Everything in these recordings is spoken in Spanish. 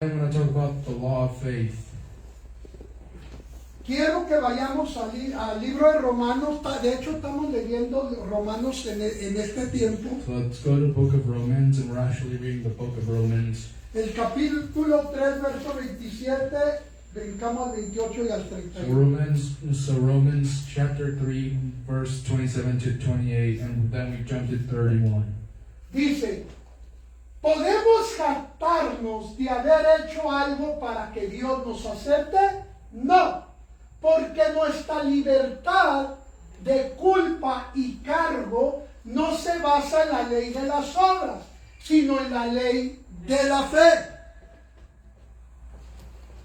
I'm going to talk about the law of faith. Quiero que vayamos al libro de Romanos. De hecho, estamos leyendo Romanos en este tiempo. So let's go to the book of Romans, and we're actually reading the book of Romans. El capítulo 3, verso 27, brincamos al 28 y al 31. So Romans chapter 3, verse 27 to 28, and then we jump to 31. Dice, ¿podemos jactarnos de haber hecho algo para que Dios nos acepte? No, porque nuestra libertad de culpa y cargo no se basa en la ley de las obras, sino en la ley de la fe.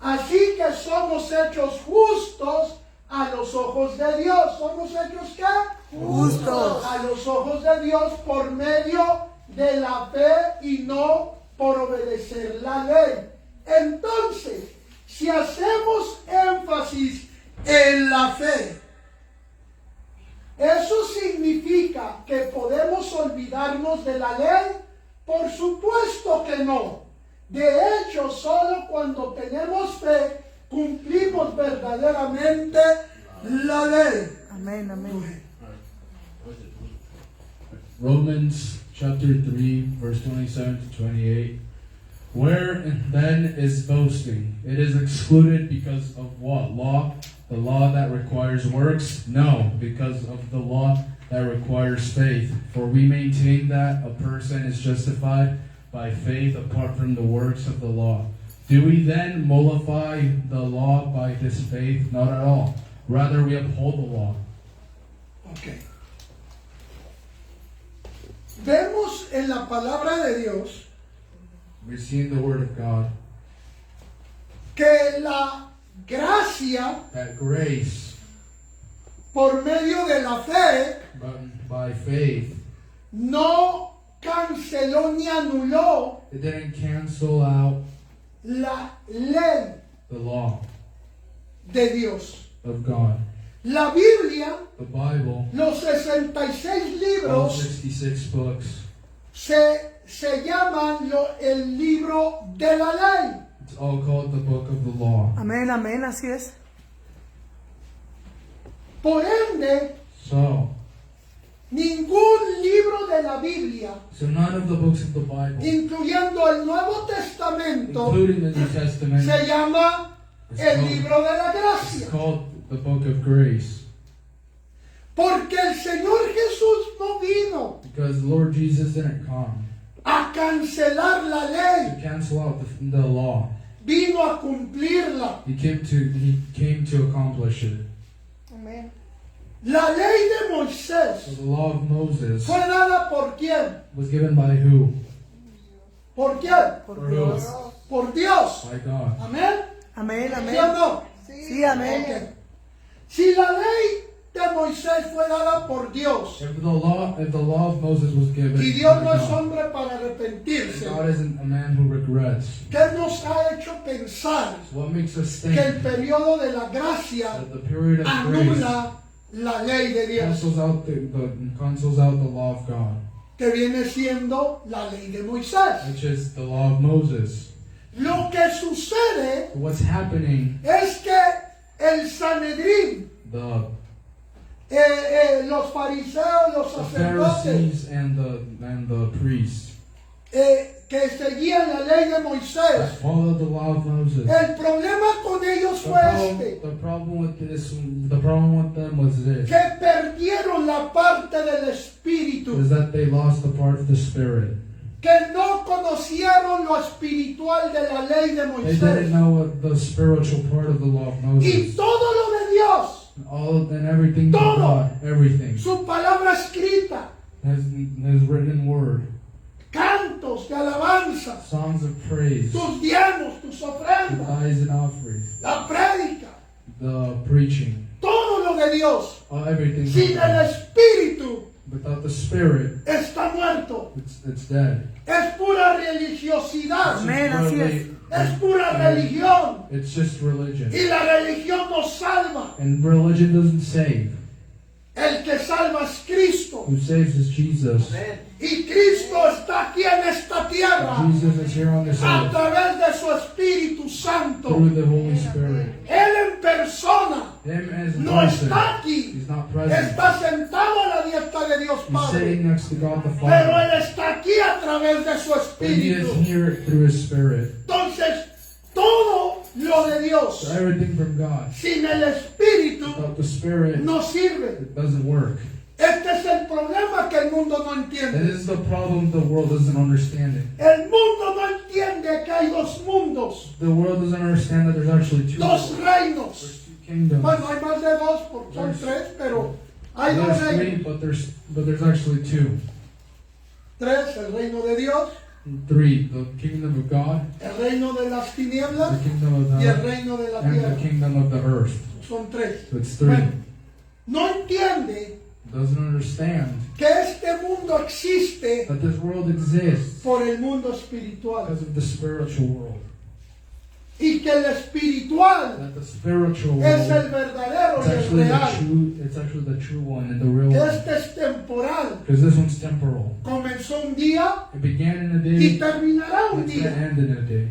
Así que somos hechos justos a los ojos de Dios. ¿Somos hechos qué? Justos. A los ojos de Dios por medio de la fe y no por obedecer la ley. Entonces, si hacemos énfasis en la fe, ¿eso significa que podemos olvidarnos de la ley? Por supuesto que no. De hecho, solo cuando tenemos fe cumplimos verdaderamente la ley. Amén, amén. Romans chapter 3, verse 27 to 28. Where then is boasting? It is excluded because of what? Law? The law that requires works? No, because of the law that requires faith. For we maintain that a person is justified by faith apart from the works of the law. Do we then mollify the law by this faith? Not at all. Rather, we uphold the law. Okay. Vemos en la palabra de Dios We see in the Word of God que la gracia that grace, por medio de la fe by faith, no canceló ni anuló it didn't cancel out la ley the law de Dios. of God. La Biblia, The Bible, los 66 all libros, 66 books, se llaman el libro de la ley. it's all called the book of the law. Amén, amén, así es. Por ende, So ningún libro de la Biblia, none of the books of the Bible, incluyendo el Nuevo Testamento, including the New Testament, se llama el libro de la it's gracia. called the book of grace. Porque el Señor Jesús no vino Because the Lord Jesus didn't come a cancelar la to ley, cancel out the law. vino a cumplirla. He came to accomplish it. Amén. La ley de So Moisés the law of Moses fue dada por quién? was given by who? ¿Por quién? Por For Dios. who? Por Dios. By God. Amén. Amén, ¿Sí amén. o no? Sí, amén. Ok. Si la ley de Moisés fue dada por Dios If the law of Moses was given y Dios by no es God, hombre para arrepentirse, God isn't a man who regrets. ¿qué nos ha hecho pensar So what makes us que el think periodo de la gracia that the period of grace anula la ley de Dios, cancels out the law of God, que viene siendo la ley de Moisés? which is the law of Moses? Lo que sucede So what's happening? es que el Sanedrín, los fariseos, los The sacerdotes, Pharisees and the priests que seguían la ley de Moisés, that followed the law of Moses. el problema con ellos fue este, The problem with them was this: que perdieron la parte del Espíritu, is that they lost the part of the Spirit. que no conocieron lo espiritual de la ley de They didn't Moisés. know what the spiritual part of the law of Y Moses. todo lo de Dios, All and everything to Todo. God, everything, su palabra escrita, His written word, cantos de alabanza, songs of praise, tus diezmos, tus ofrendas, tithes and offerings, la prédica, the preaching, todo lo de Dios, everything. sin from el God. Espíritu, Without the Spirit, está muerto. it's dead. Es pura religiosidad, Amén, así es. es pura religión. It's just religion, Y la religión nos salva. and religion doesn't save. El que salva es Cristo. Who saves is Jesus. Y Cristo está aquí en esta tierra Jesus is here on this a earth través de su Espíritu. Santo. through the Holy Spirit. Él en persona Him as a no person, está aquí. He's not present. Está sentado a la diestra de Dios He's Padre. sitting next to God the Pero Father. Él está aquí a través de su But He is Espíritu. here through His Spirit. Entonces, todo lo de Dios So everything from God. sin el Espíritu Without the Spirit, no sirve. it doesn't work. Este es el problema que el mundo no That entiende. is the problem the world doesn't understand it. El mundo no entiende que hay dos mundos, The world doesn't understand that there's actually two dos worlds. reinos. There's two kingdoms. Bueno, hay más de dos, porque son tres, pero hay dos There's three, reinos. but there's actually two. Tres, el reino de Dios, Three, the kingdom of God, el reino de las the tinieblas kingdom of y el heaven, reino de la and the tierra. kingdom of the earth. Son tres. So it's three. Bueno, no entiende Doesn't understand que este mundo existe that this world exists por el mundo espiritual because of the spiritual world. y que el espiritual That the spiritual es el world verdadero it's y el actually the real. true. It's actually the true one and the real Que one. este es temporal. Because this one's temporal. Comenzó un día It began in a y day. terminará un It's going to día. end in a day.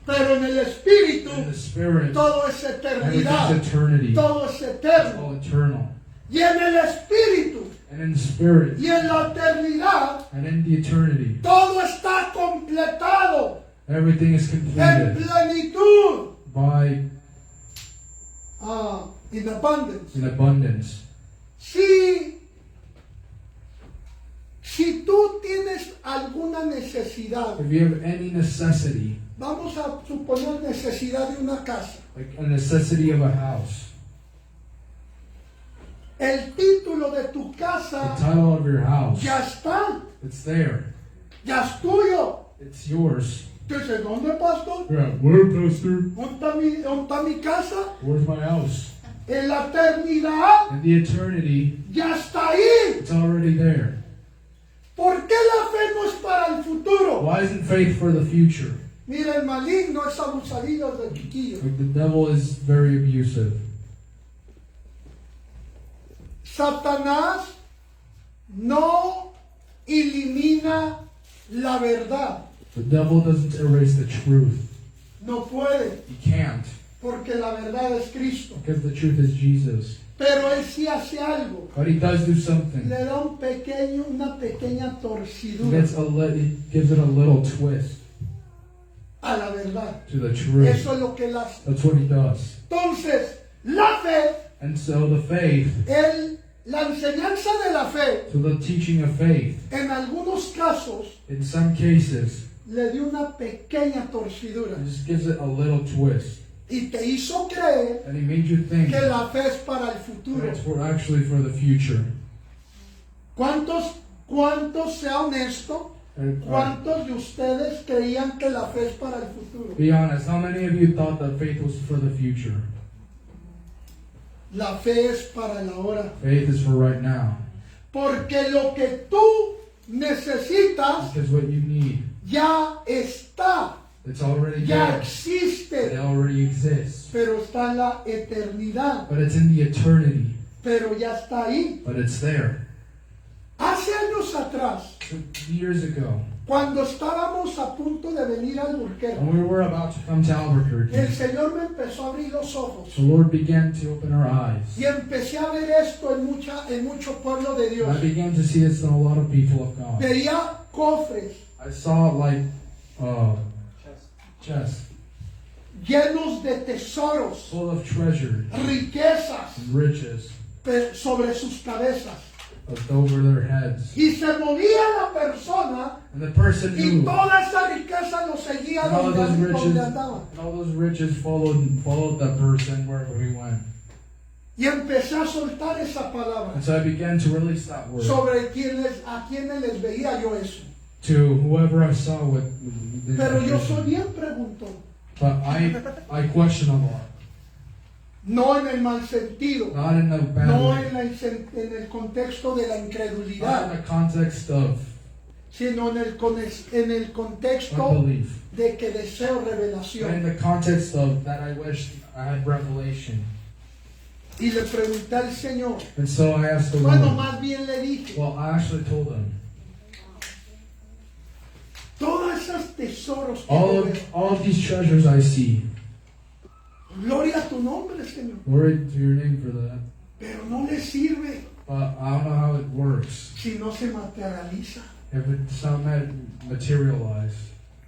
Pero en el espíritu In the spirit, todo es eternidad. everything's eternity. Todo es It's eterno. all eternal. Y en el espíritu And in the spirit y en la eternidad and in the eternity, todo está completado everything is en completed plenitud. by In abundance. in abundance. Si tú tienes alguna necesidad, If you have any necessity, vamos a suponer necesidad de una casa. like a necessity of a house, El título de tu the casa title of your house, ya está, it's there. ya es tuyo. It's yours. Entonces, ¿dónde, pastor? Yeah, where, pastor? ¿Dónde está mi casa? Where's my house? En la eternidad In the eternity, ya está ahí. it's already there. ¿Por qué la fe no es para el futuro? Why isn't faith for the future? Mira, el maligno es abusadillo de chiquillo. Like the devil is very abusive. Satanás no elimina la verdad. The devil doesn't erase the truth. No puede, He can't, porque la verdad es Cristo. because the truth is Jesus. Pero él sí hace algo. But he does do something. Le da una pequeña He torcidura he gives it a little twist a la verdad. to the truth. Eso es lo que él hace. That's what he does. Entonces, la fe, And so the faith, la enseñanza de la fe, so the teaching of faith, en algunos casos, in some cases, le dio una pequeña torcidura. it just gives it a little twist. Y te hizo creer And he made you think que la fe es para el that futuro. it's actually for the future. ¿Cuántos, sea honesto, And, cuántos de ustedes creían que la fe es para el futuro? be honest, how many of you thought that faith was for the future? La fe es para la hora. Faith is for right now. Porque lo que tú necesitas Because what you need, ya está, it's already ya there. It existe, already exists. pero está en la eternidad, But it's in the eternity. pero ya está ahí. But it's there. Hace años atrás, Years ago, cuando estábamos a punto de venir al Burquero, when we were about to come to el Albuquerque, Señor me empezó a abrir los ojos the Lord began to open our eyes. y empecé a ver esto en mucho pueblo de Dios. I began to see this in a lot of people of God. Veía cofres I saw like chests llenos de tesoros, full of treasure riquezas and riches sobre sus cabezas. over their heads. Y se movía la persona And the person y knew toda esa riqueza lo seguía and all those riches, donde andaba. and all those riches followed that person wherever he went. Y empecé a soltar esa palabra And so I began to release that word sobre a quienes les veía yo eso. to whoever I saw with Pero yo soy bien preguntón. But I question a lot. No en el mal sentido. Not in the bad No way. en el contexto de la Not in incredulidad. the context of Sino en el contexto unbelief. de que deseo But in revelación. the context of that I wish I had revelation. Y le pregunté al Señor. And so I asked the Bueno, Lord. más bien le dije. Well, I actually told him. Todos esos tesoros que yo All veo, of these treasures I see, Gloria a tu nombre, Señor. Glory to your name for that. Pero no le sirve But I don't know how it works si no se materializa. if it's not materialized.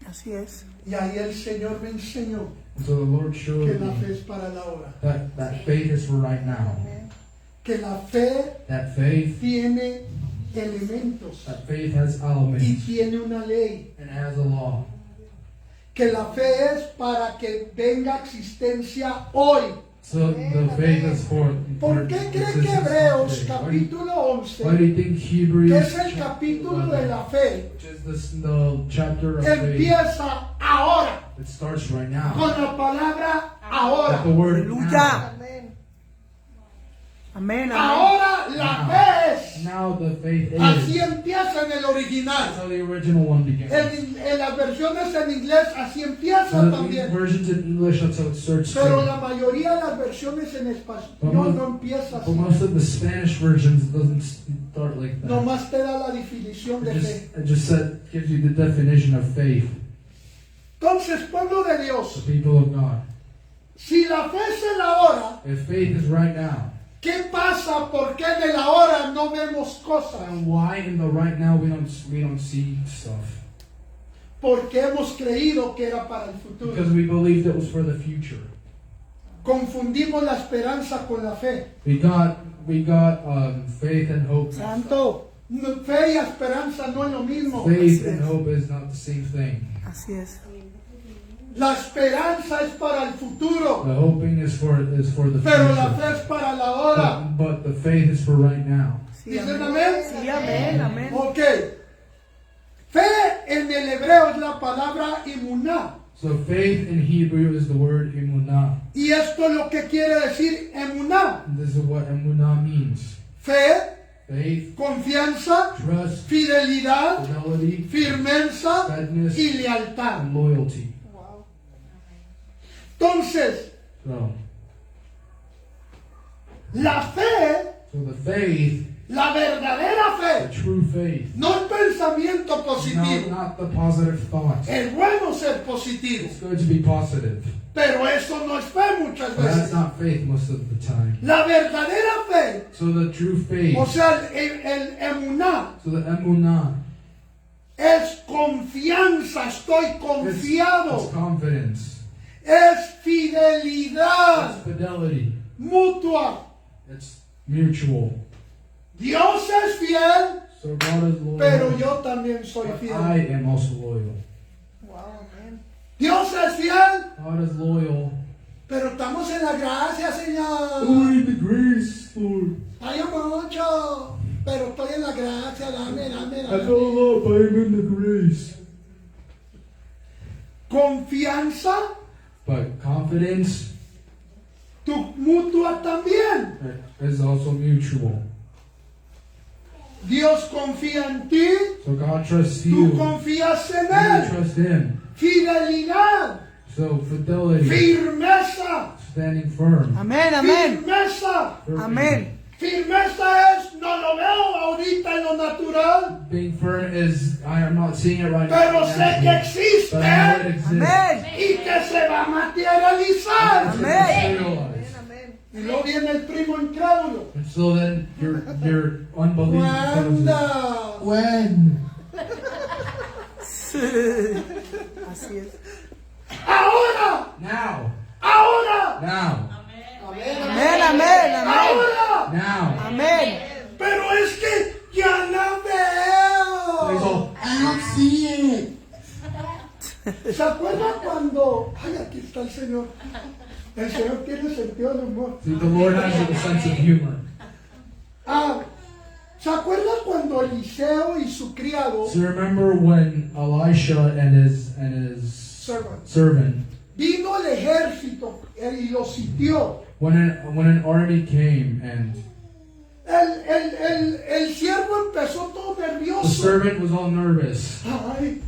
Así es. Y ahí el Señor me enseñó And so the Lord que showed la fe me es para la hora. that faith is for right now. Que la fe That faith tiene elementos has y elements tiene una ley. and has a law. Que la fe es para que venga existencia hoy. So the faith is for. ¿Por qué cree que Hebreos capítulo Why do 11, you think Hebrews, que es el capítulo de la fe, which is the chapter of faith, empieza ahora it starts right now? con la palabra With ahora? the word Aleluya. now. Amén, amén. Ahora la fe es. Now the faith Así is. empieza en el That's original. how the original one began. En las versiones en inglés así empieza So the también. versions in English, that's how it starts. Pero too. la mayoría de las versiones en español But no empieza But así. most of the Spanish versions it doesn't start like that. Nomás te da la definición de fe. It just gives you the definition of faith. Entonces, pueblo de The Dios, people of God. si la fe es en la hora, If faith is right now, ¿qué pasa? ¿Por qué en la hora no vemos cosas? then why in the right now we don't see stuff? Porque hemos creído que era para el futuro. Because we believed it was for the future. Confundimos la esperanza con la fe. We got faith and hope. Santo. Fe y esperanza no es lo mismo. Faith and hope is not the same thing. Así es. La esperanza es para el futuro, The hoping is for the pero la fe future. es para la hora. But the faith is for right now. Sí, ¿Dicen amén. amén? Sí, amén, amén. Ok. Fe en el hebreo es la palabra imuná. So faith in Hebrew is the word emunah. Y esto es lo que quiere decir emuná. And this is what emunah means. Fe, Faith, confianza, trust, fidelidad, fidelity, firmeza steadiness, y lealtad. and loyalty. Entonces, So la fe, the faith, la verdadera the fe, true faith, no el pensamiento no, positivo. not the positive thoughts. Es bueno ser positivo, It's good to be positive, pero eso no es fe muchas but that's veces. not faith most of the time. La verdadera fe, So the true faith, o sea, el emuná, so the emunah, es confianza, estoy it's confiado, confidence, es it's fidelidad fidelity, mutua. it's mutual. Dios es fiel, So God is loyal, pero yo también soy but fiel. I am also loyal. Dios es fiel, God is loyal. pero estamos en la gracia, Señor. Only the grace, Lord. Hay mucho, pero estoy en la gracia, dame, dame, I dame. fell up, I am in the grace. Confianza, But confidence tu mutua también. is also mutual. Dios confía en ti, So God trusts tú you, confías en you Él. trust Him. Fidelidad, So fidelity, firmeza, standing firm. Amén, amén. firmeza. Amén. Firmeza es, no lo veo ahorita en lo natural, Being firm is, I am not seeing it right pero now, sé que existe but I know it exists. Amén. y que se va a materializar. It's Amén. materialized. Y luego viene el primo incrédulo. And so then your unbelief comes in. ¿Cuándo? When? Así es. Ahora, Now. ahora, Now. Amén, amén, amén. ahora. Now. Amén. Pero es que ya la So he's veo. all, I don't see it. ¿Se acuerdan cuando... Ay, aquí está el Señor. El Señor tiene sentido del humor. See, the Lord has a sense of humor. ¿Se acuerdan cuando Eliseo y su criado, So remember when Elisha and his servant, vino el ejército y lo sitió? when an army came and El siervo empezó todo the nervioso. servant was all nervous. Ay,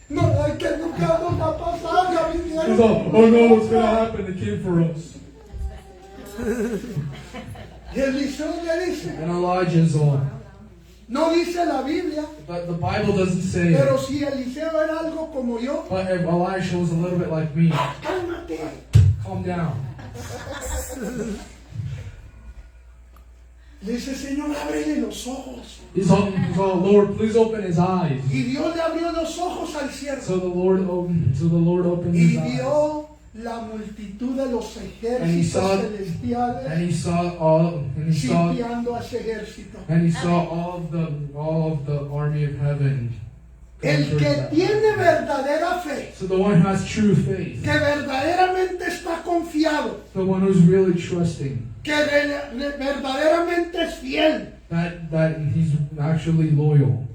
no, ay, que nunca nos va a pasar, ya vinieron. He's all, oh no, what's gonna happen? They came for us. Y Eliseo le dice, And Elijah's all, no dice la Biblia, but the Bible doesn't say pero it. si Eliseo era algo como yo, But if Elisha was a little bit like me, cálmate. calm down. Le dice, Señor, ábrele los ojos. He's all, Lord, please open his eyes. Y Dios le abrió los ojos al siervo. So the Lord opened his Y eyes. vio la multitud de los And ejércitos celestiales he saw sitiando a ese ejército. all of the army of heaven. El que tiene verdadera fe, So the one who has true faith, que verdaderamente está confiado, the one who's really trusting, que verdaderamente es fiel, that he's actually loyal,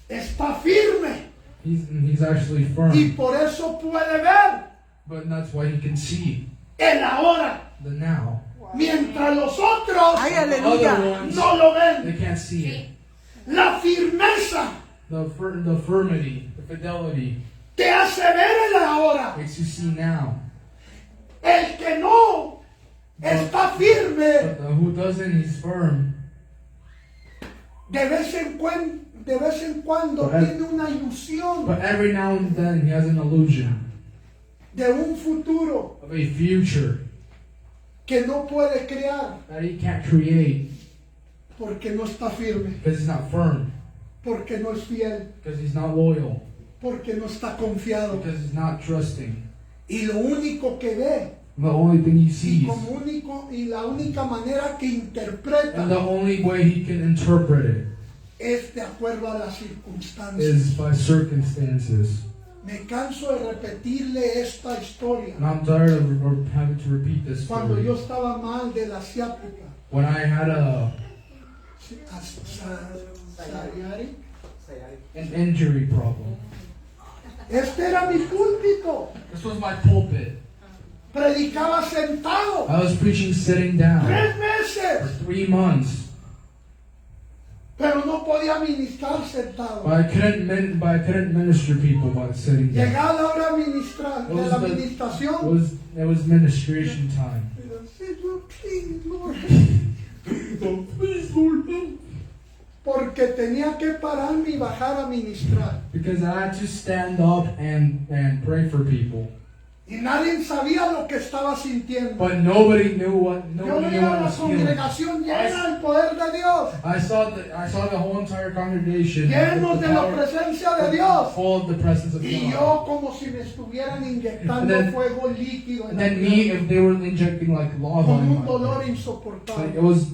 está firme he's actually y firm. por eso puede ver But that's why he can see el ahora, the now. mientras los otros Ay, Other aleluya. ones, no lo ven. they can't see it. La firmeza The firmity, the fidelity te hace ver el ahora. makes you see now. El que no está firme, But who doesn't, he's firm. de vez en cuando But tiene una ilusión But every now and then he has an illusion de un futuro of a future que no puede crear that he can't create porque no está firme, because he's not firm, porque no es fiel, because he's not loyal, porque no está confiado. because he's not trusting. Y lo único que ve The only thing he y, sees la única manera que interpreta and the only way he can interpret it es de acuerdo a las circunstancias. is by circumstances. Me canso de repetirle esta historia. And I'm tired of having to repeat this Cuando story. yo estaba mal de la ciática, When I had an injury problem, este era mi púlpito. this was my pulpit. Predicaba sentado I was preaching sitting down 3 for meses, 3 months, pero no podía ministrar sentado. but I couldn't minister people by sitting down. Llegaba la hora de la administración. It was ministration time. Señor, please, Lord. Please, Lord, no. Porque tenía que pararme y bajar a ministrar. Because I had to stand up and pray for people. Y nadie sabía lo que estaba sintiendo. But nobody knew what Yo nobody knew veía what I la was feeling. congregación llena del poder de Dios, I saw the whole entire congregation llenos de la power- presencia de Dios. full of the presence of Y God. yo como si me estuvieran inyectando And then- fuego líquido en And la then me, cara, if they were injecting like lava con in un my dolor body. Like, insoportable. it was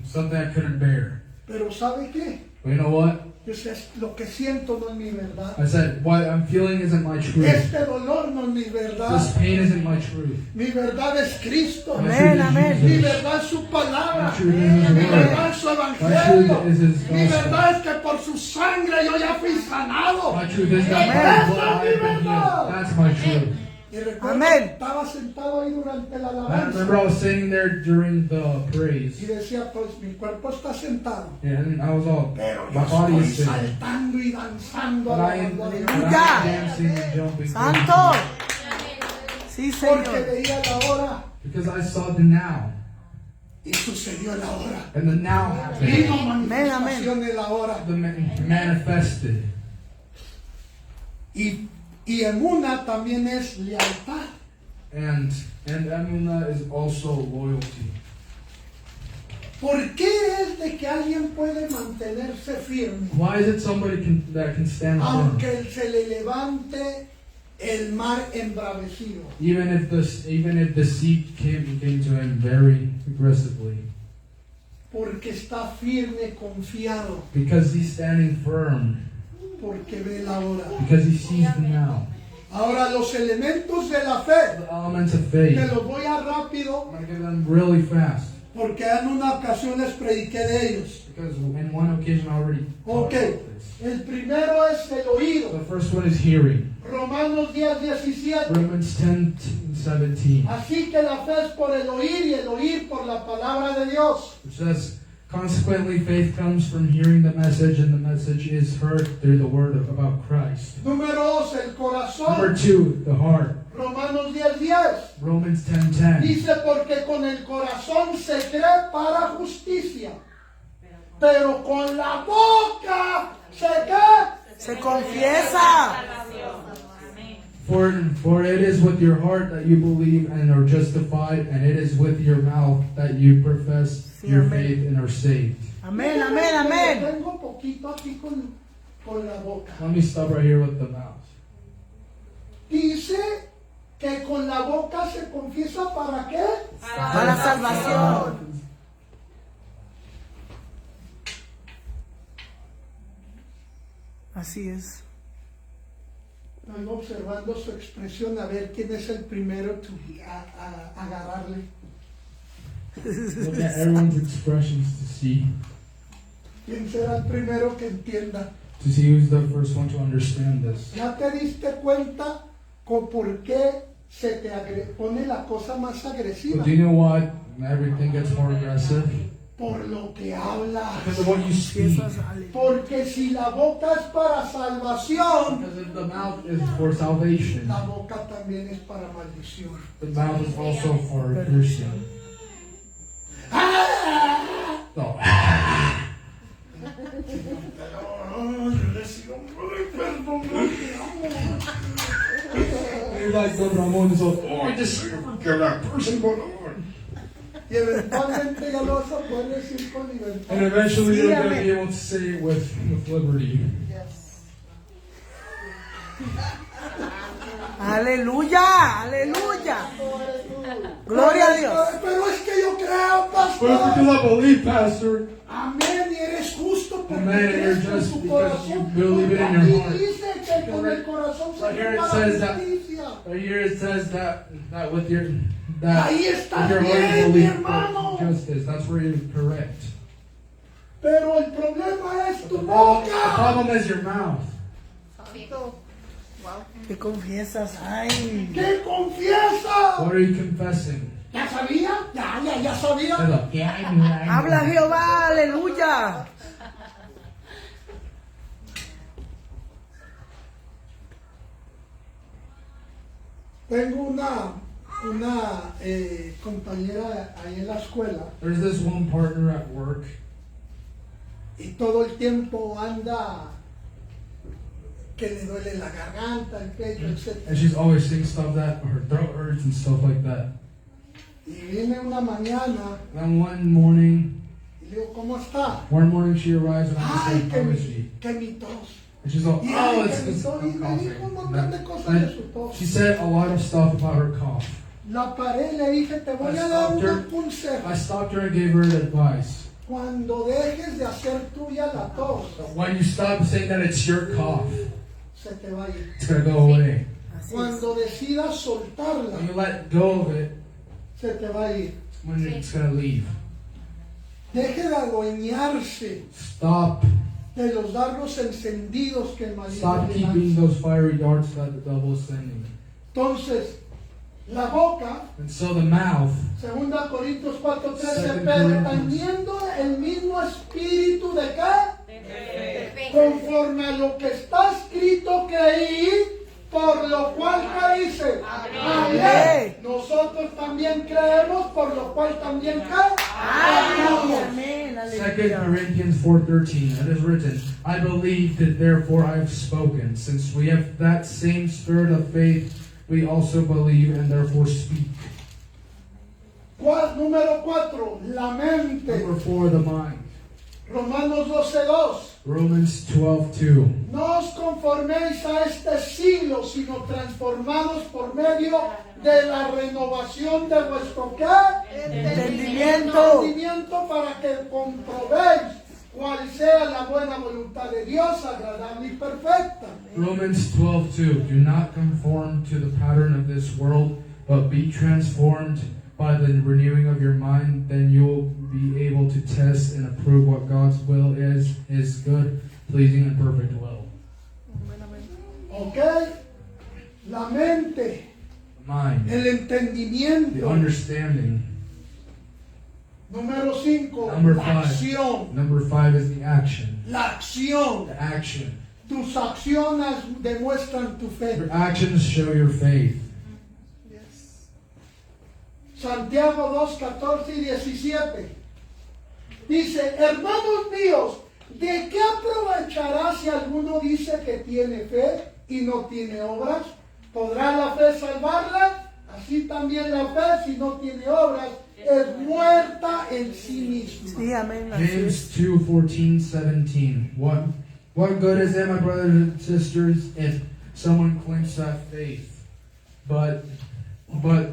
something I couldn't bear. Pero ¿sabe qué? But you know what? Pues lo que siento no es mi verdad. I said, what I'm feeling isn't my truth. Este dolor no es mi verdad. This pain isn't my truth. Mi verdad es Cristo. My Amén, truth is amén. Mi Jesus. verdad es su palabra. My truth is His Mi word. verdad es su My evangelio. truth is His Mi gospel. verdad es que por su sangre yo ya fui sanado. My truth is that by Esa His blood es I mi have been verdad. healed. That's my truth. Y recuerdo Amén. que estaba sentado ahí durante la I remember alabanza I was sitting there during the praise, y decía, pues mi cuerpo está sentado, and I was all, pero my yo body estoy is sitting, saltando y danzando but I am alabando a Dios. dancing and jumping. Santo. Sí, Porque Señor. veía la hora Because I saw the now, y sucedió la hora. and the now happened. Vino Amén, manifestación de la hora. The manifested. Y emuna también es lealtad. And Emunah is also loyalty. ¿Por qué es de que alguien puede mantenerse firme Why is it somebody that can stand firm? aunque se le levante el mar embravecido? Even if the sea came to him very aggressively, Porque está firme, confiado, because he's standing firm, porque ve la hora. because he sees the now. Ahora los elementos de la fe, The elements of te faith. los voy a rápido I'm gonna give them really fast, porque en una ocasión les prediqué de ellos. because in one occasion I already talked Ok, about this. el primero es el oído. The first one is hearing. Romanos 10:17. Romans 10:17, Así que la fe es por el oír y el oír por la palabra de Dios. which says, consequently, faith comes from hearing the message, and the message is heard through the word about Christ. Número 2, el Number corazón. 2, the heart. Romanos 10:10. Romans 10:10. Dice, porque con el corazón se cree para justicia, pero con la boca se cree. Se confiesa. For it is with your heart that you believe and are justified, and it is with your mouth that you profess your faith and are saved. Amén, amén, amén. Tengo poquito aquí con la boca. Let me stop right here with the mouth. Dice que con la boca se confiesa ¿para qué? Para salvación. Así es. Estoy observando su expresión a ver quién es el primero a agarrarle. Look at everyone's expressions to see ¿Quién será el primero que entienda? who's the first one to understand this. ¿Ya te diste cuenta con por qué se te pone la cosa más agresiva? But do you know what? Everything gets more aggressive Por lo que hablas. because of what you speak. Porque si la boca es para salvación, Because if the mouth is for salvation, la boca también es para maldición. the mouth is also for cursing. So, you're like Don Ramon, so, I just forgive that person, but Y eventualmente ya lo vas a poder decir con libertad. and eventually Sí, you're going to amén. be able to say it with liberty. Aleluya, aleluya. Gloria a Dios. Pero es que yo creo, But it's pastor. because I believe, Pastor. Amén, y eres justo porque Amen, crees you're con just tu because you corazón. believe it in your Porque heart. aquí dice que con el corazón se Right here it compara says la that- justicia. Right here it says that with your Ahí estás with your heart bien, you mi believe hermano. justice. That's where you're correct. Pero el problema es tu The boca. problem is your mouth. ¿Qué confiesas? Ay. ¿Qué confiesa? What are you confessing? ¿Ya sabía? Ya sabía. Say that. Habla Jehová, aleluya. Tengo una compañera ahí en la escuela There's this one partner at work, y todo el tiempo anda que le duele la garganta, el pecho, etc. and she's always saying stuff that her throat hurts and stuff like that. Y viene una mañana Then one morning y le digo, ¿cómo está? she arrives and I'm Ay, saying, how is she? que mi tos. And she's like, Y oh, ay, it's que mi tos. Y I'm me dijo un coughing. montón de cosas de su And tos. she said a lot of stuff about her cough. La paré y le dije, te voy I a dar stopped her. un consejo. I stopped her and gave her advice. Cuando dejes de hacer tuya la tos, When you stop saying that it's your cough, se te va a ir. it's gonna go away. Así es. Cuando decidas When soltarla, you let go of it, se te va a ir. when it's gonna leave. Deje de adueñarse Stop. de los dardos encendidos que el maligno Stop le keeping lanza. those fiery darts that the devil is sending. Entonces, la boca, And so the mouth, 2 Corintios 4:13, Second perteneciendo el mismo espíritu de qué? Conforme a lo que está escrito creí, por lo cual ¿qué dice? Amén. Nosotros también creemos, por lo cual también ¿qué? Ay, amén, 2 aleluya. Corinthians 4:13, it is written, I believe that therefore I have spoken. Since we have that same spirit of faith, we also believe and therefore speak. Número 4, la mente. Number 4, the mind. Romanos 12:2. Romans 12:2. No os conforméis a este siglo, sino transformados por medio de la renovación de vuestro ¿qué? Entendimiento. Entendimiento, para que comprobéis cuál sea la buena voluntad de Dios, agradable y perfecta. Romans 12:2. Do not conform to the pattern of this world, but be transformed by the renewing of your mind. Then you will be able to test and approve what God's will is, His good, pleasing, and perfect will. ¿Ok? La mente, The mind, el the entendimiento. understanding. Número 5, Number la 5. acción. Number 5 is the action. La acción. The action. Tus acciones demuestran tu fe. Your actions show your faith. Santiago 2:14 y 17. Dice, hermanos míos, ¿de qué aprovechará si alguno dice que tiene fe y no tiene obras? ¿Podrá la fe salvarla? Así también la fe, si no tiene obras, es muerta en sí misma. Sí, amén. Así es. James 2:14-17. What good is it, my brothers and sisters, if someone claims to have faith, but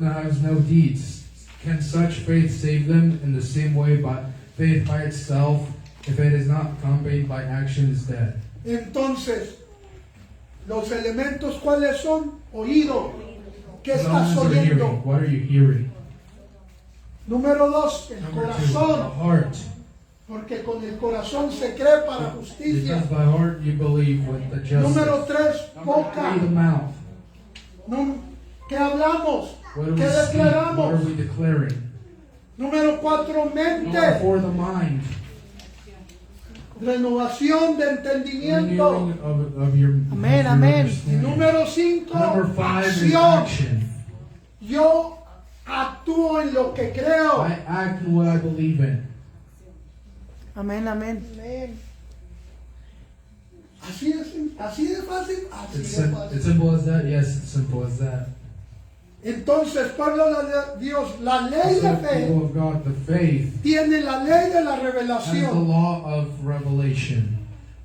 has no deeds? Can such faith save them? In the same way, by faith by itself, if it is not accompanied by action, is dead. Entonces, los elementos, ¿cuáles son? Oído. ¿Qué The estás elements are hearing. oyendo? What are you hearing? Número 2, el Number 2, the corazón. heart. Porque con el corazón se cree para justicia. Because by heart you believe with the justice. Número 3, Number boca. 3, the mouth. ¿Qué hablamos? What do we ¿Qué speak? What declaramos? are we declaring? Número 4, Number mente. 4, the mind. Renovación de entendimiento. Renewing of your Amén, of your amén. understanding. Número 5, Number 5 is acción. action. Yo actúo en lo que creo. I act in what I believe in. Amén, amén. Así de fácil, así It's, de it's fácil. simple as that. Yes, it's simple as that. Entonces, pueblo de Dios, la ley So, de fe people of God, the faith tiene la ley de la has the revelación. law of revelation.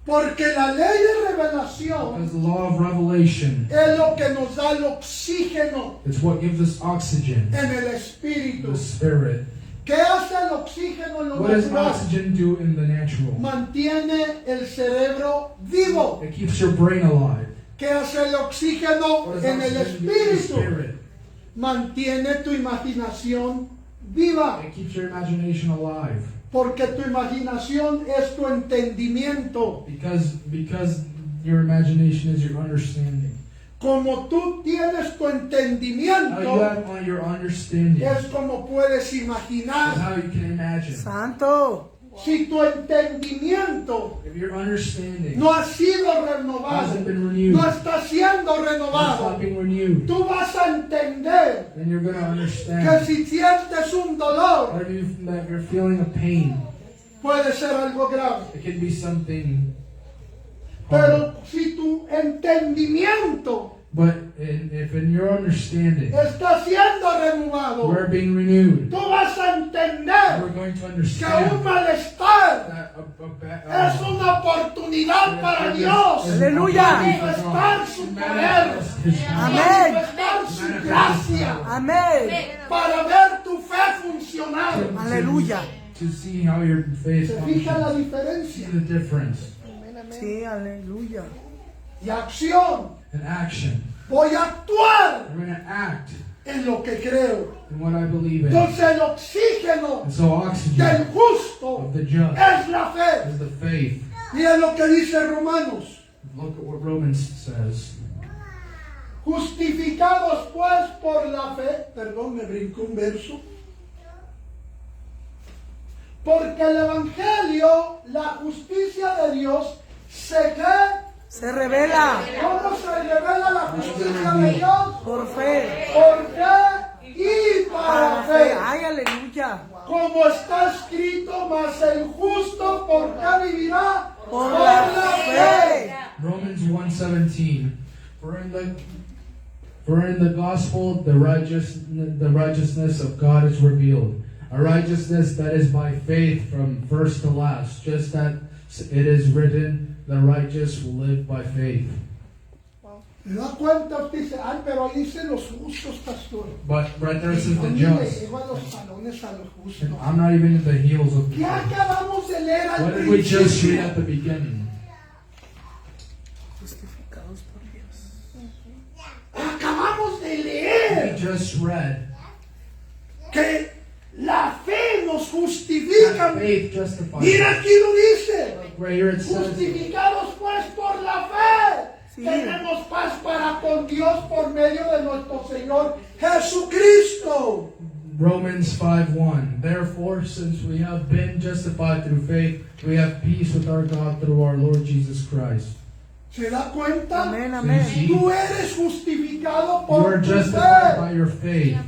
Porque la ley de revelación Because the law of revelation, es lo que nos da el oxígeno it's what gives us oxygen, en el espíritu. the spirit. ¿Qué hace el oxígeno en lo What does natural? oxygen do in the natural? Mantiene el cerebro vivo. It keeps your brain alive. ¿Qué hace el oxígeno What does en el oxygen do in the espíritu? spirit? Mantiene tu imaginación viva. It keeps your imagination alive. Porque tu imaginación es tu entendimiento. Because your imagination is your understanding. Como tú tienes tu How you entendimiento, have on your understanding es como puedes is imaginar. how you can imagine. Santo. Si tu entendimiento If your understanding no ha sido hasn't renovado, been renewed, no está siendo it's renovado, not being renewed, tú vas a entender then you're going to que understand si sientes un dolor, that you're feeling a pain. puede ser algo grave. It can be something hard. Pero si tu entendimiento But if in your understanding está siendo renovado, we're being renewed, tú vas a entender we're going to que un understand malestar that es una oportunidad para Dios Aleluya. manifestar su poder, Amén. manifestar su gracia, Amén. para ver tu fe funcionar. Aleluya. to see how your faith ¿Se fija la functions. diferencia? See the difference Sí, aleluya. Y acción. in action. Voy a actuar I'm going to act en lo que creo. in what I believe in. Entonces el oxígeno And so del oxygen justo of the just es la fe. is the faith. Mira lo que dice Romanos. Look at what Romans says. Justificados pues por la fe, perdón, me brincó un verso. Porque el Evangelio, la justicia de Dios, se cree. Se revela ¿Cómo se revela la justicia de Dios? por fe. Por fe y Para para la fe. fe. Ay, aleluya. Como está escrito, mas el justo por qué vivirá. Por la fe. Romans 1:17. For in the gospel the righteousness of God is revealed, a righteousness that is by faith from first to last, just as it is written, the righteous will live by faith. ¿Me da cuenta? Usted dice, ay, pero ahí dice los justos, pastor. But right there it says Yo the ni le just. llevo a los talones a los justos. And I'm not even in the heels of the ¿Qué acabamos de leer al What did we just read principio? at the beginning? Justificados por Dios. Acabamos de We leer just read que la fe nos that justifica. faith justifies. Mira aquí lo dice. Right here it says, Justificados pues por la fe. Sí. Tenemos paz para con Dios por medio de nuestro Señor Jesucristo. Romans 5:1. Therefore, since we have been justified through faith, we have peace with our God through our Lord Jesus Christ. ¿Se da cuenta? Amén, amén. Sí. Tú eres justificado You por are tu justified fe, by your faith,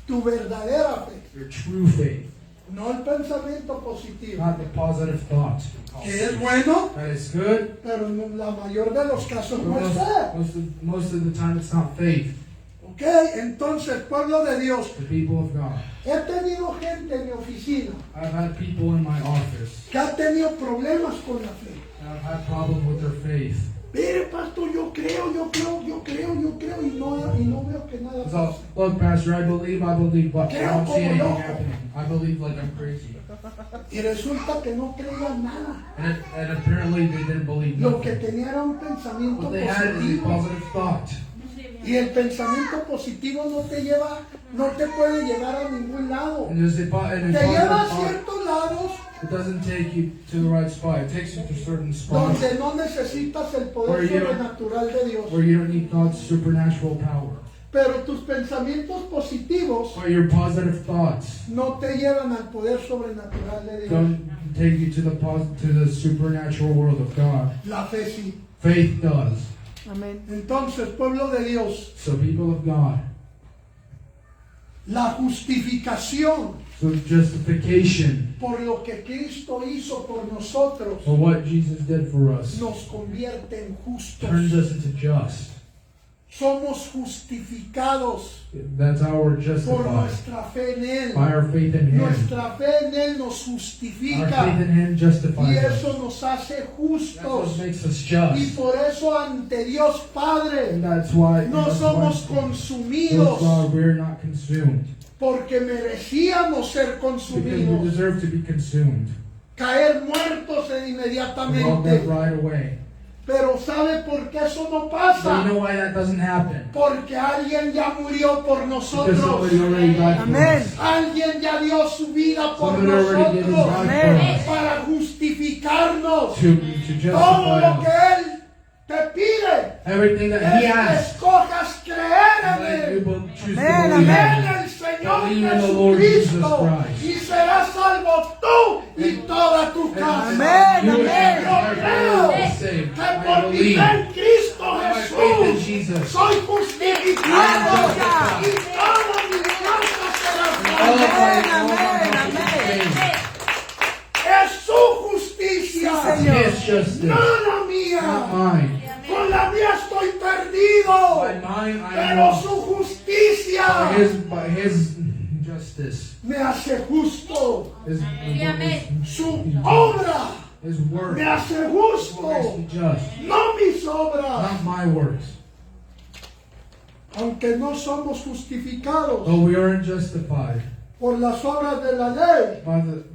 tu verdadera fe. your true faith. no el pensamiento positivo, not the positive thought. que es bueno, That is good, pero en la mayor de los casos but no es fe. most of the time it's not faith. ¿Ok? Entonces, pueblo de Dios, The people of God. he tenido gente en mi oficina I've had people in my office, que ha tenido problemas con la fe. and I've had problems with their faith. Mire, pastor, yo creo, y no veo que nada So, pasa. look, Pastor, I believe, but I don't see anything Creo como happening. I believe like I'm crazy. Y resulta que no creían nada. And apparently they didn't believe Lo que nothing. tenía era un pensamiento What they had is a positivo. positive thought. Y el pensamiento positivo no te puede llevar a ningún lado. And there's a Te lleva a positive thought, ciertos lados it doesn't take you to the right spot. It takes you to certain spots donde no necesitas el poder Where you- sobrenatural de Dios. where you don't need God's supernatural power. Pero tus pensamientos positivos But your positive thoughts no te llevan al poder sobrenatural de Dios. don't take you to the supernatural world of God. La fe sí. Faith does. Amén. Entonces, pueblo de Dios, So people of God. la justificación So justification por lo que Cristo hizo por nosotros for what Jesus did for us nos convierte en turns justos. us into just. Somos justificados That's how we're por justified. nuestra fe en Él. By our faith in Him. Nuestra fe en Él nos Our justifica faith in Him y justifies us. eso nos hace That's what justos. makes us Y just. por eso ante Dios Padre And that's why no somos that's consumidos why we're not consumed. porque merecíamos ser Because we consumidos, deserve to be consumed. caer muertos We're all dead inmediatamente. right away. Pero ¿sabe por qué eso no But you pasa? know why that doesn't happen? Porque alguien ya murió por Because nosotros. somebody already died for Amén. us. Alguien ya dio su vida por Somebody already gave his nosotros life Amén. for us. para justificarnos. To Todo justify lo que us. Él te pide Everything that He es que asks. escojas creer en That you Él. will choose to Amén, believe En in. el Señor Believe in the Lord Jesus Jesucristo Christ. y serás salvo tú y toda tu casa. Amén, You amén. and your family will be saved. Que I por mi believe. fe en Cristo By my faith in Jesús Jesus. soy justificado Aleluya. y toda mi casa será All of salva. my Amén, all my amén. faith. Es su justicia, Sí, Señor. His justice, no la not mía. mine. Con la mía estoy perdido, By mine I pero am su lost. justicia By His justice, me hace justo. Su His obra work me hace makes justo, me just, no mis obras. not my works. Aunque no somos justificados Though we aren't justified por las obras de la ley,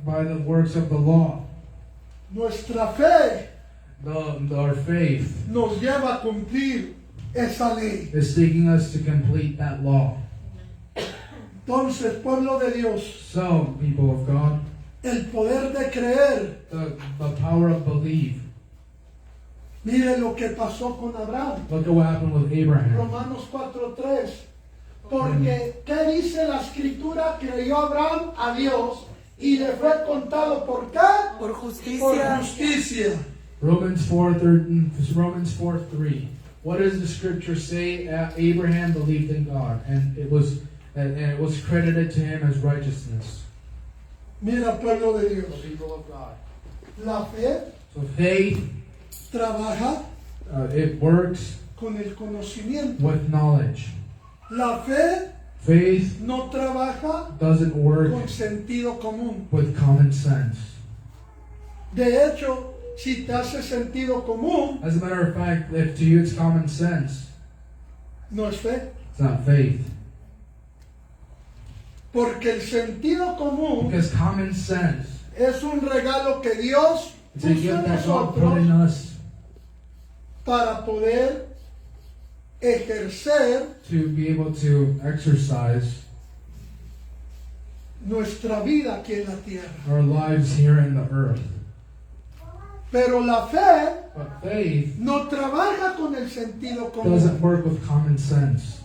by the works of the law, nuestra fe our faith nos lleva a cumplir esa ley. is taking us to complete that law. Entonces, pueblo de Dios, So, people of God, el poder de creer, the power of belief. mire lo que pasó con Abraham. Look at what happened with Abraham. Romanos 4:3. Porque, ¿qué dice la escritura? Creyó Abraham a Dios y le fue contado por qué? Por Por justicia. justicia. Romans 4:3. What does the scripture say? Abraham believed in God, and it was credited to him as righteousness. Mira, pueblo de Dios, People of God. la fe So faith, trabaja it works con el conocimiento. with knowledge. La fe Faith no trabaja doesn't work con sentido común. with common sense. De hecho, si te hace sentido común, As a matter of fact, if to you it's common sense, no es fe. it's not faith. Porque el sentido común Because common sense es un regalo que Dios is a puso gift en that God put in nosotros us para poder ejercer to be able to exercise nuestra vida aquí en la tierra. our lives here in the earth. Pero la fe But faith no trabaja con el sentido común. doesn't work with common sense.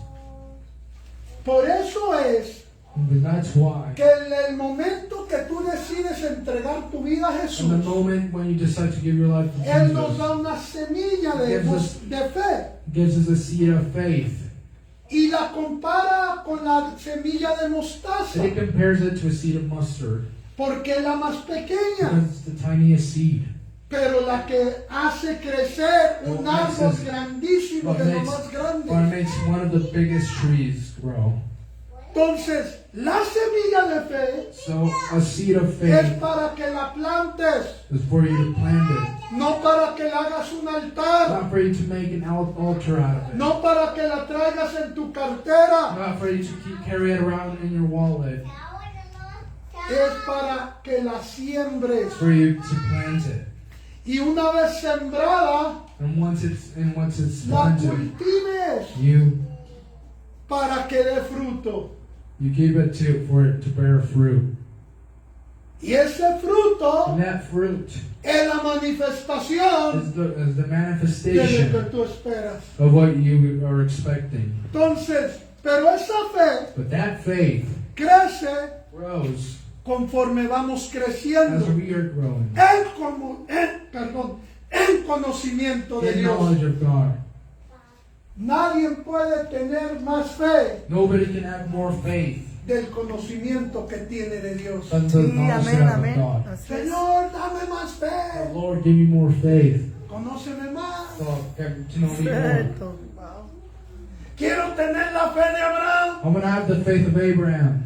Por eso es And that's why que en el momento que tú decides entregar tu vida a in the Jesús, moment when you decide to give your life to Él nos Jesus, da una semilla de fe gives us a seed of faith. y la compara con la semilla de mostaza. And he compares it to a seed of mustard. porque es la más pequeña, Because it's the tiniest seed. pero la que hace crecer un What makes árbol us- grandísimo What de lo makes, más grande. what makes one of the biggest trees grow. Entonces, la semilla de fe So a seed of es faith para que la plantes, is for you to plant it, no para que le hagas un altar, not for you to make an altar out of it, no para que la traigas en tu cartera, not for you to carry it around in your wallet. es para que la siembres. It's for you to plant it, Y una vez sembrada, and once it's la planted, cultives you para que dé fruto. give it for it to bear fruit, Y ese fruto and that fruit es la manifestación is the de lo que manifestation tú esperas. of what you are expecting. Entonces, pero esa fe But that faith crece grows conforme vamos as creciendo we are growing en conocimiento de in Dios. knowledge of God. Nadie puede tener más fe Nobody can have more faith del conocimiento que tiene de Dios. than the Sí, knowledge amén, of amén. God. Así es. Señor, dame más Oh, fe. Lord, give me more faith. Conóceme más. So get to know me more. Cierto. Wow. Quiero tener la fe de Abraham. I'm gonna have the faith of Abraham.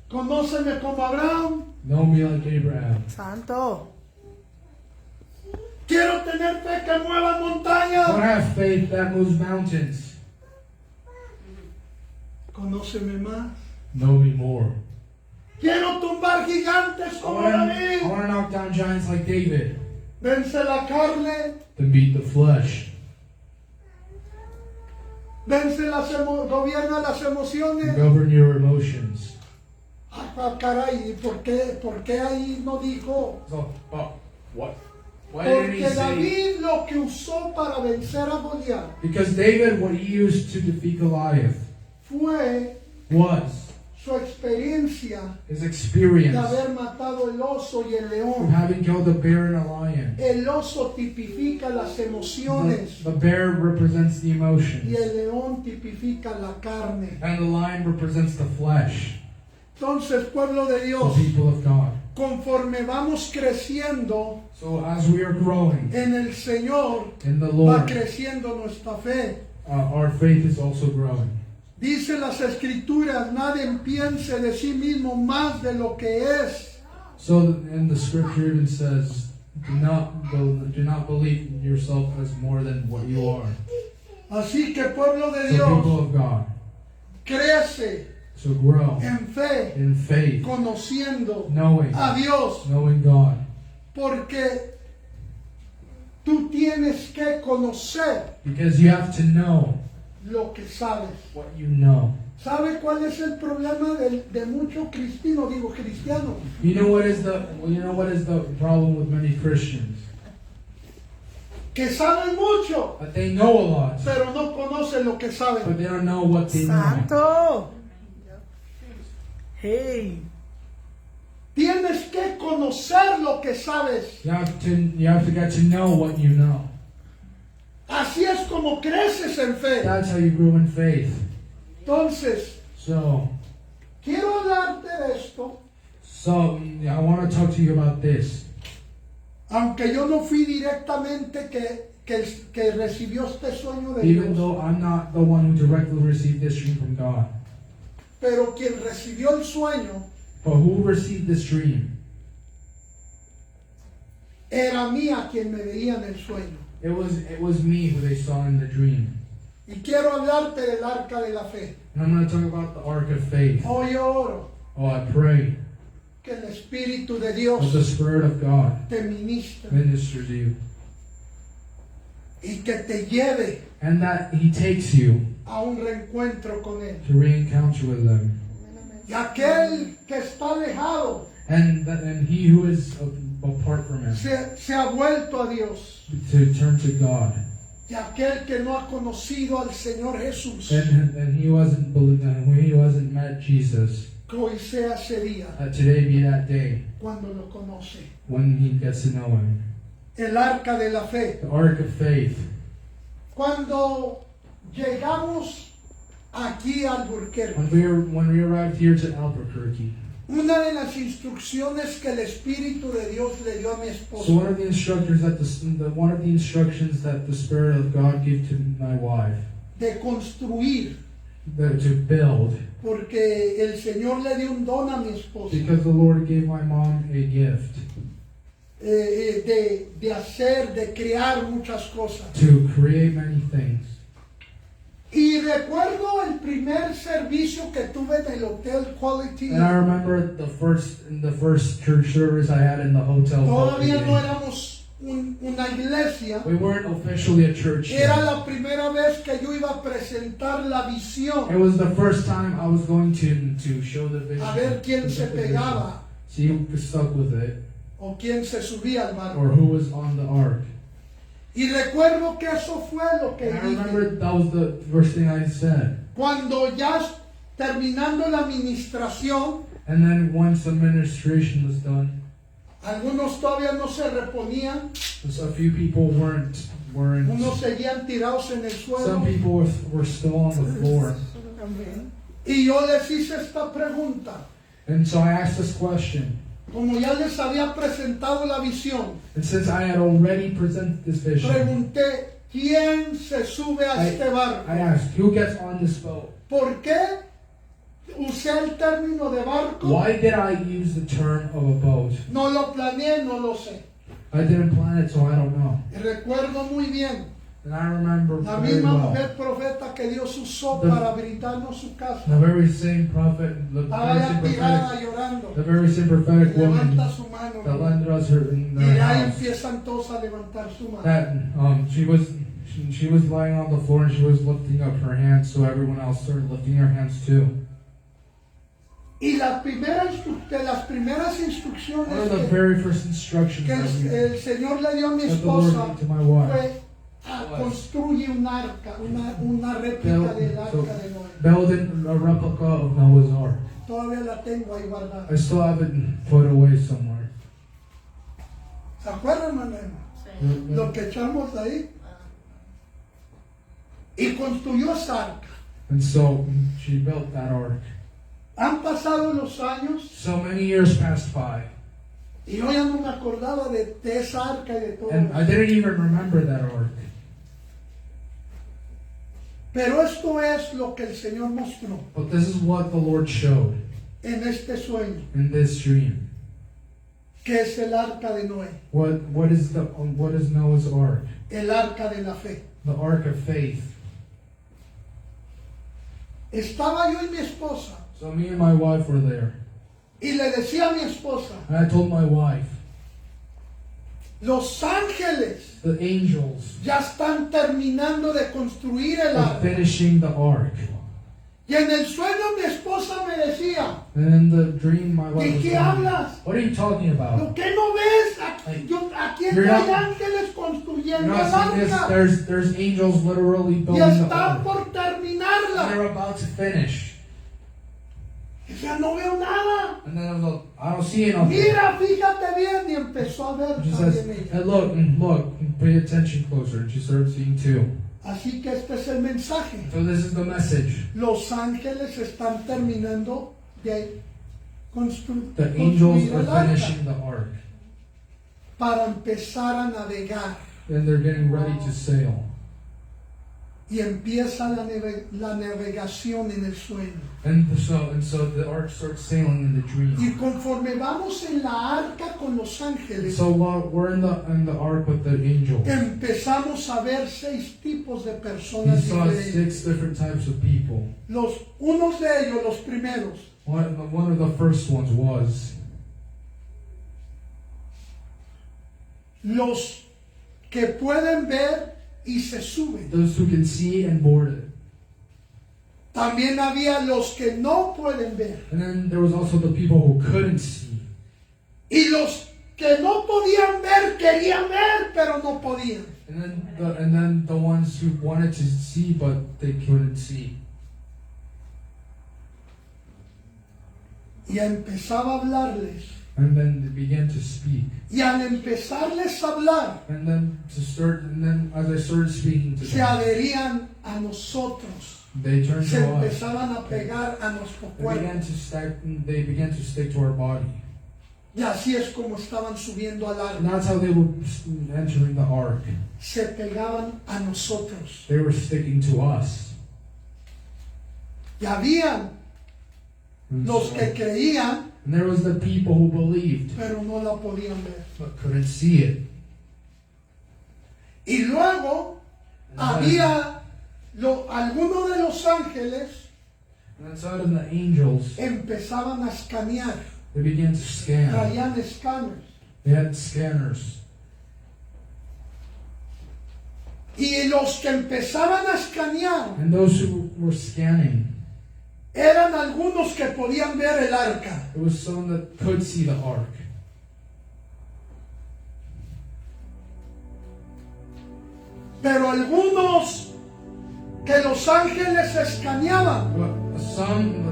Conóceme como Abraham. Know me like Abraham. Santo. Quiero tener fe que mueva I wanna montañas. have faith that moves mountains. Conóceme más. Know me more. Quiero tumbar gigantes I como wanna David. knock down giants like David. Vence la carne. To beat the flesh. Vence gobierna las emociones. Govern your emotions. Ay, caray, ¿por qué ahí no dijo? So, what? Why didn't he Porque say? David lo que usó para vencer a Goliat Because David, what he used to defeat Goliath fue was su experiencia his de experience haber matado el oso y el from león. having killed a bear and a lion. El oso tipifica las emociones The bear represents the y emotions, el león tipifica la carne. and the lion represents the flesh, Entonces, pueblo de the Dios, people of God. conforme vamos creciendo So as we are growing en el Señor, in the va Lord, creciendo nuestra fe. our faith is also growing. Dice las Escrituras, nadie piense de sí mismo más de lo que es. So in the scripture it says, do not believe in yourself as more than what you are. Así que, pueblo de So Dios, people of God, crece so grow en fe, in faith, conociendo knowing God. porque tú tienes que conocer Because you have to know lo que sabes. what you know. ¿Sabe cuál es el problema de muchos cristianos? Digo, cristianos. You know what is the problem with many Christians? Que saben mucho, That they know a lot, pero no conocen lo que but saben. they don't know what they know. Santo. Hey. Tienes que conocer lo que sabes. You have to get to know what you know. Así es como creces en fe. That's how you grow in faith. Entonces, So quiero hablarte de esto, I want to talk to you about this. aunque yo no fui directamente que recibió este sueño de Even Dios. though I'm not the one who directly received this dream from God. Pero quien recibió el sueño But who received this dream? era mía quien me veía en el sueño. It was me who they saw in the dream. Y quiero hablarte del arca de la fe. And I'm going to talk about the ark of faith. Hoy yo oro Oh, I pray que el Espíritu de that Dios the Spirit of God te ministre minister to you. y que te lleve And that He takes you a un reencuentro con Él. to re-encounter with them. Y aquel que está alejado And he who is apart from Him se ha vuelto a Dios. to turn to God. Y aquel que no ha conocido al Señor Jesús, And he wasn't met Jesus. que hoy sea ese día Today be that day cuando lo conoce. when he gets to know Him. El arca de la fe. The ark of faith. Cuando llegamos aquí a Albuquerque, When we arrived here to Albuquerque, Una de las instrucciones que el Espíritu de Dios le dio a mi So esposa one of the instructors that one of the instructions that the Spirit of God gave to my wife, de construir, to build, porque el Señor le dio un don a mi esposa, because the Lord gave my mom a gift de hacer, de crear muchas cosas. to create many things. Y recuerdo el primer servicio que tuve en el Hotel Quality. And I remember the first church service I had in the hotel. Todavía no Holiday. éramos una iglesia. We weren't officially a church Era yet. la primera vez que yo iba a presentar la visión. It was the first time I was going to show the vision. A ver quién se the vision. pegaba See who stuck with it, o quién se subía al barco. or who was on the ark. Y recuerdo que eso fue lo que And I remember dije. that was the first thing I said. Cuando ya terminando la administración, And then once the administration was done, algunos todavía no se reponían, so a few people weren't. unos seguían tirados en el Some suelo. people were still on the floor. Y yo les hice esta pregunta. And so I asked this question. Como ya les había presentado la visión, And since I had already presented this vision, pregunté, ¿quién se sube a este barco? I asked, who gets on this boat? ¿Por qué usé el término de barco? Why did I use the term of a boat? No lo planeé, no lo sé. I didn't plan it, so I don't know. Y recuerdo muy bien And I remember la very misma well. mujer profeta que Dios usó The- para brindarnos su casa. The very same prophet, the Estaba very ya same tirada prophetic, llorando. the very same prophetic woman Levanta su mano. that led us her in Y their ahí house. empiezan todos a levantar su mano. That she was lying on the floor and she was lifting up her hands, so everyone else started lifting their hands too. Y de las primeras One instrucciones of the very first instructions que el Señor le dio a mi that the Lord esposa gave to my wife. fue construye un arca, una réplica del arca de Noé. Building a replica of Noah's Ark. Todavía la tengo ahí guardada. I still have it put away somewhere. ¿Se acuerdan, Manuel? Lo que echamos ahí. Y construyó esa arca. And so she built that ark. Han pasado los años So many years passed by, y yo ya no me acordaba de esa arca y de todo. and I didn't even remember that ark. Pero esto es lo que el Señor mostró But this is what the Lord showed en este sueño, in this dream. que es el arca de Noé, What is Noah's ark? el arca de la fe. The ark of faith. Estaba yo y mi esposa So me and my wife were there, y le decía a mi esposa, and I told my wife, los ángeles the angels ya están terminando de construir el are arca. finishing the ark. Y en el sueño mi esposa me decía, And in the dream, my ¿de wife was qué telling me, hablas? what are you talking about? ¿Lo que no ves? Aquí You're hay not- ángeles You're construyendo not el seeing this? arca There's angels literally y building the están ark. por terminarla. They're about to finish. Y decía, no veo nada. And then I was like, I don't see it. Mira, fíjate bien. Y empezó a ver She says, también ella. hey, look, pay attention closer. And she started seeing too. Así que este es el mensaje. So this is the message. Los ángeles están terminando de The angels construir are el arca finishing the ark. para empezar a navegar. And they're getting ready to sail. Y empieza la navegación en el sueño. And so the ark starts sailing in the dream. Y conforme vamos en la arca con los ángeles, So while we're in the ark with the angels, empezamos a ver 6 tipos de he personas saw diferentes. 6 different types of people. Unos de ellos, los primeros, One of the first ones was los que pueden ver y se suben. those who can see and board it. También había los que no pueden ver. And then there was also the people who couldn't see. Y los que no podían ver, querían ver, pero no podían. And then the ones who wanted to see but they couldn't see. Y empezaba a hablarles. And then they began to speak. Y al empezarles a hablar, And then as I started speaking to se them, adherían a nosotros. They turned se to us. empezaban a pegar a nuestro cuerpo. They began to stick to our body. Y así es como estaban subiendo al And arca. that's how they were entering the ark. Se pegaban a nosotros. They were sticking to us. Y habían And, los que creían, and there was the people who believed pero no la podían ver. but couldn't see it. Y luego había algunos de los ángeles And then some of the angels, empezaban a escanear, they began to scan. traían escáneres. They had scanners. Y los que empezaban a escanear And those who were scanning, eran algunos que podían ver el arca. it was some that could see the ark. Pero algunos que los ángeles escaneaban, But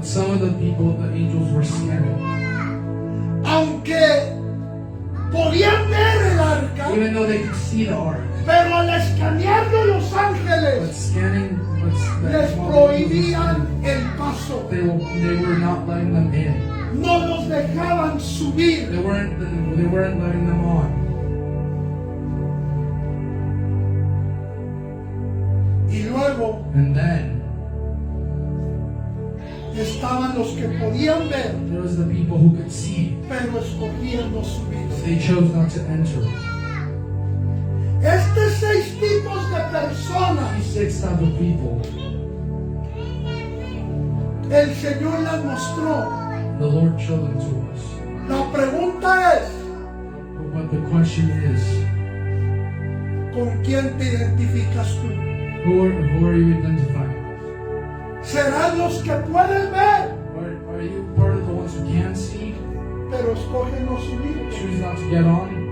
some of the people, the angels were scanning. aunque podían ver el arca, Even though they could see the ark. pero al escanearlo los But ángeles scanning, les prohibían el paso, they were not letting them in. no los dejaban subir. They weren't letting them on. Y luego And then estaban los que podían ver, there was the people who could see, pero escogían no subir. but they chose not to enter. Estos 6 tipos de personas, These 6 type of people, el Señor las mostró. the Lord showed them to us. La pregunta es, But the question is, ¿con quién te identificas tú? who are you identifying? Serán los que pueden ver, Are you part of the ones who can see, pero escogen no subir. choose not to get on?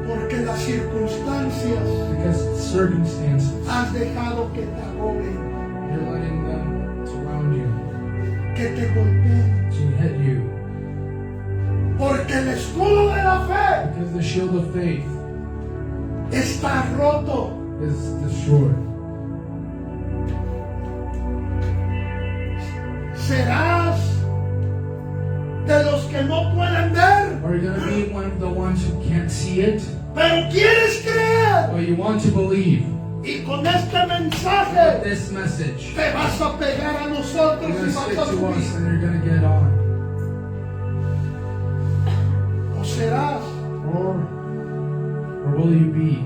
Porque las circunstancias Because circumstances, has dejado que te agobien, you're letting them surround you, que te golpeen. to hit you. Porque el escudo de la fe Because the shield of faith está roto. is destroyed. Serás de los que no pueden ver, Are you going to be one of the ones who can't see it? pero quieres creer. Or you want to believe? Y con este With mensaje this message, te vas a pegar a you're nosotros going y to vas stick a to us subir. and you're going to get on. O serás Or will you be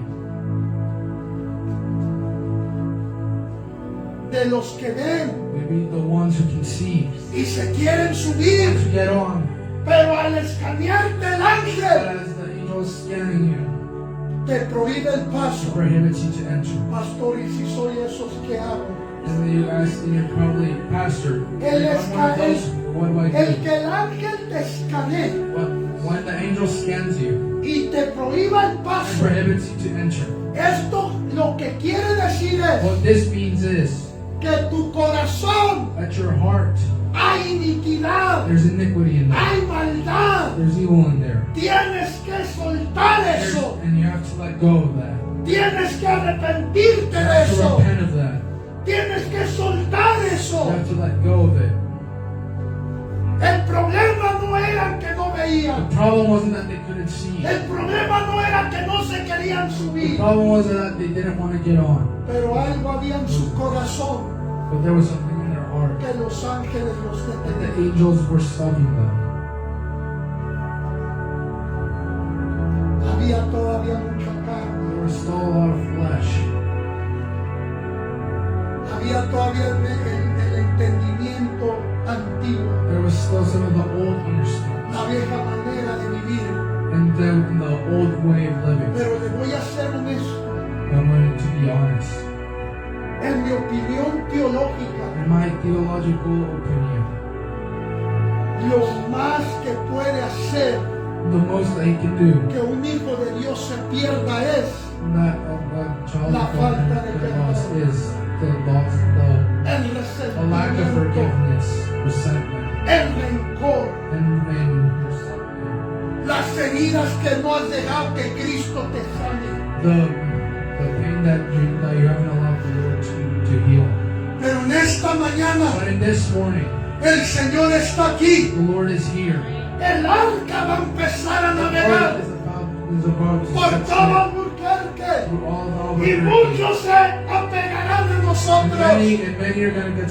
de los que ven maybe the ones who can see, y se quieren subir, to get on? pero al escanearte el But ángel as the angel is scanning you, te prohíbe el it paso. prohibits you to enter. Pastor, y si soy esos que hago, And then you ask, and you're probably, Pastor, El I'm one of those, what do I el do? que el ángel te escanee Well, when the angel scans you, y te prohíba el it paso, prohibits you to enter. esto lo que quiere decir es What this means is que tu corazón that your heart, hay iniquidad, there's iniquity in there. hay maldad. There's evil in there. Tienes que soltar eso. And you have to let go of that. Tienes que arrepentirte You de have to eso. repent of that. Tienes que soltar You eso. have to let go of it. El problema no era que no The veían. problem wasn't that they couldn't see. El problema no era que no se querían The subir. problem wasn't that they didn't want to get on. Pero algo había en su corazón But there was something in their heart que los ángeles los that the detenían. angels were stopping them. Había todavía mucha carne. There was still a lot of flesh. Había todavía el entendimiento antiguo. There was still some of the old understanding La vieja manera de vivir. and the old way of living. Pero le voy a ser honesto. I'm going to be honest. En mi opinión teológica, In my theological opinion, lo más que puede hacer the most that he can do que un hijo de Dios se pierda es that a child La of falta God de get lost perdón. is the el a lack of resentimiento, forgiveness, resentment, el rencor, and resentment. las heridas heridas que no has dejado que Cristo te sane. the pain that you haven't allowed the Lord to heal. Pero en esta mañana But in this morning, el Señor está aquí. the Lord is here. El arca va a empezar a The navegar Lord is about to por set todo sail Albuquerque. through all of Y Albuquerque. muchos se apegarán a And nosotros. many are going to get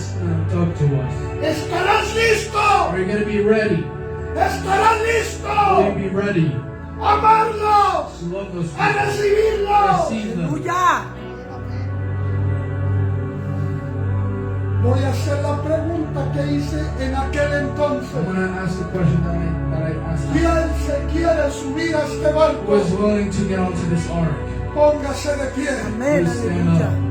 talk to us. ¿Estarás listo? Are you going to be ready? ¿Estarás Will listo? you be ready A amarlos, to love those a people? recibirlos. Receive them. ¡Aleluya! Voy a hacer la pregunta que hice en aquel I'm entonces. going to ask the question that I asked. ¿Quién se quiere subir a este Who barco? is willing to get onto this ark? Póngase de pie. Amén, Please stand aleluya. up.